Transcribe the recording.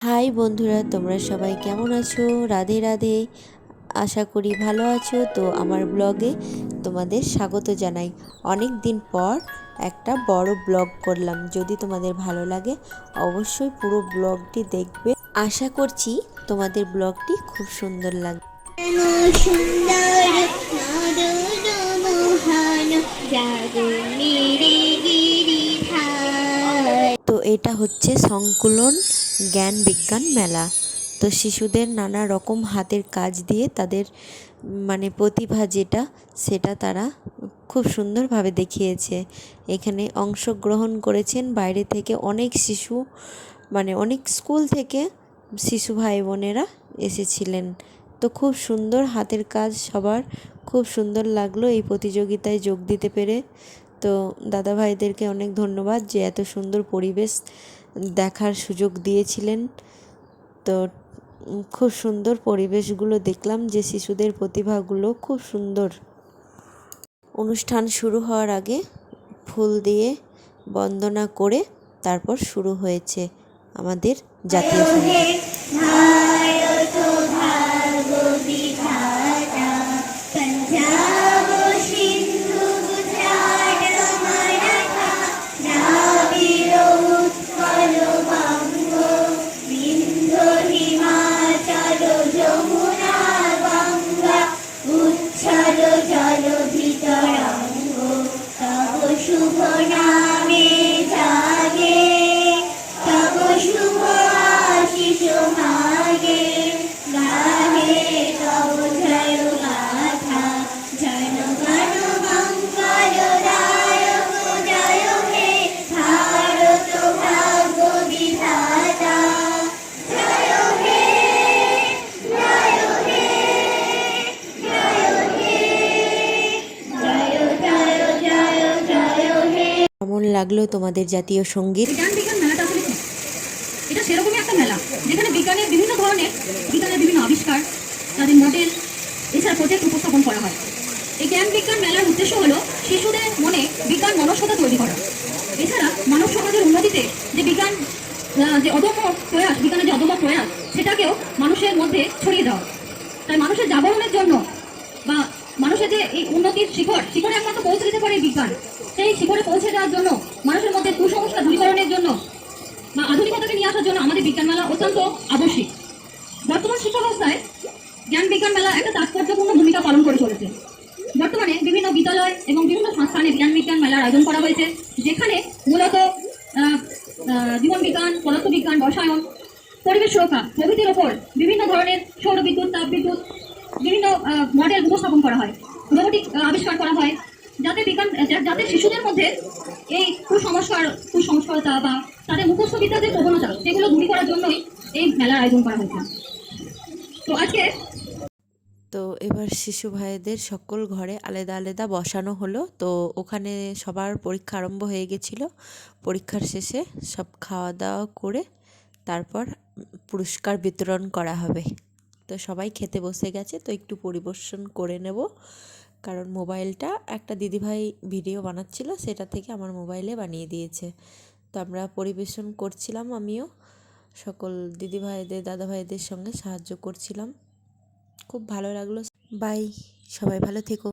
High বন্ধুরা, তোমরা সবাই কেমন আছো? রাধে রাধে। আশা করি ভালো আছো। তো আমার ব্লগে তোমাদের স্বাগত জানাই। অনেক দিন পর একটা বড় ব্লগ করলাম। যদি তোমাদের ভালো লাগে অবশ্যই পুরো ব্লগটি দেখবে। আশা করছি তোমাদের ব্লগটি খুব সুন্দর লাগবে। তো এটা হচ্ছে সংকুলন জ্ঞান বিজ্ঞান মেলা। তো শিশুদের নানা রকম হাতের কাজ দিয়ে তাদের প্রতিভা সেটা তারা খুব সুন্দরভাবে দেখিয়েছে। এখানে অংশগ্রহণ করেছেন বাইরে থেকে অনেক শিশু, অনেক স্কুল থেকে শিশু ভাই বোনেরা এসেছিলেন। তো খুব সুন্দর হাতের কাজ, সবার খুব সুন্দর লাগলো এই প্রতিযোগিতায় যোগ দিতে পেরে। তো দাদা ভাইদেরকে অনেক ধন্যবাদ যে এত সুন্দর পরিবেশ দেখার সুযোগ দিয়েছিলেন। তো খুব সুন্দর পরিবেশগুলো দেখলাম, যে শিশুদের প্রতিভাগুলো খুব সুন্দর। অনুষ্ঠান শুরু হওয়ার আগে ফুল দিয়ে বন্দনা করে তারপর শুরু হয়েছে আমাদের জাতীয় সঙ্গীত। কেমন লাগলো তোমাদের জাতীয় সঙ্গীত? জ্ঞান বিজ্ঞান মেলাটা আসলে কি? এটা সেরকমই একটা মেলা যেখানে বিজ্ঞানের বিভিন্ন আবিষ্কার, তাদের মডেল, এছাড়া প্রজেক্ট উপস্থাপন করা হয়। এই জ্ঞান বিজ্ঞান মেলার উদ্দেশ্য হলো শিশুদের মনে বিজ্ঞান মনস্কতা তৈরি করা। এছাড়া মানব সমাজের উন্নতিতে যে বিজ্ঞানের যে অদম্য প্রয়াস সেটাকেও মানুষের মধ্যে ছড়িয়ে দেওয়া। তাই মানুষের জাগরণের জন্য বা মানুষের যে এই উন্নতির শিখরে একমাত্র পৌঁছে দিতে পারে বিজ্ঞান, সেই শিখরে পৌঁছে দেওয়ার জন্য, মানুষের মধ্যে কুসংস্কার দূরীকরণের জন্য বা আধুনিকতাকে নিয়ে আসার জন্য আমাদের বিজ্ঞান মেলা অত্যন্ত আবশ্যিক। বর্তমান শিক্ষা ব্যবস্থায় জ্ঞান বিজ্ঞান মেলা একটা তাৎপর্যপূর্ণ ভূমিকা পালন করে চলেছে। বর্তমানে বিভিন্ন বিদ্যালয় এবং বিভিন্ন সংস্থানে জ্ঞান বিজ্ঞান মেলার আয়োজন করা হয়েছে, যেখানে মূলত জীবন বিজ্ঞান, পদার্থবিজ্ঞান, রসায়ন, পরিবেশ সুরক্ষা প্রভৃতির ওপর বিভিন্ন ধরনের সৌর বিদ্যুৎ, তাপবিদ্যুৎ, বিভিন্ন মডেল উপস্থাপন করা হয়, রোবোটিক আবিষ্কার করা হয়, যাতে শিশুদের মধ্যে এই কুসংস্কারতা বা তাদের মুখস্থ বিদ্যার যে প্রবণতা সেগুলো দূরী করার জন্যই এই মেলার আয়োজন করা হয়েছে। তো এবার শিশু ভাইদের সকল ঘরে আলাদা আলাদা বসানো হলো। তো ওখানে সবার পরীক্ষা আরম্ভ হয়ে গেছিলো। পরীক্ষার শেষে সব খাওয়া দাওয়া করে তারপর পুরস্কার বিতরণ করা হবে। তো সবাই খেতে বসে গেছে। তো একটু পরিবেশন করে নেব, কারণ মোবাইলটা একটা দিদিভাই ভিডিও বানাচ্ছিল, সেটা থেকে আমার মোবাইলে বানিয়ে দিয়েছে। তো আমরা পরিবেশন করছিলাম, আমিও সকল দিদিভাইদের দাদা ভাইদের সঙ্গে সাহায্য করছিলাম। খুব ভালো লাগলো। বাই, সবাই ভালো থেকো।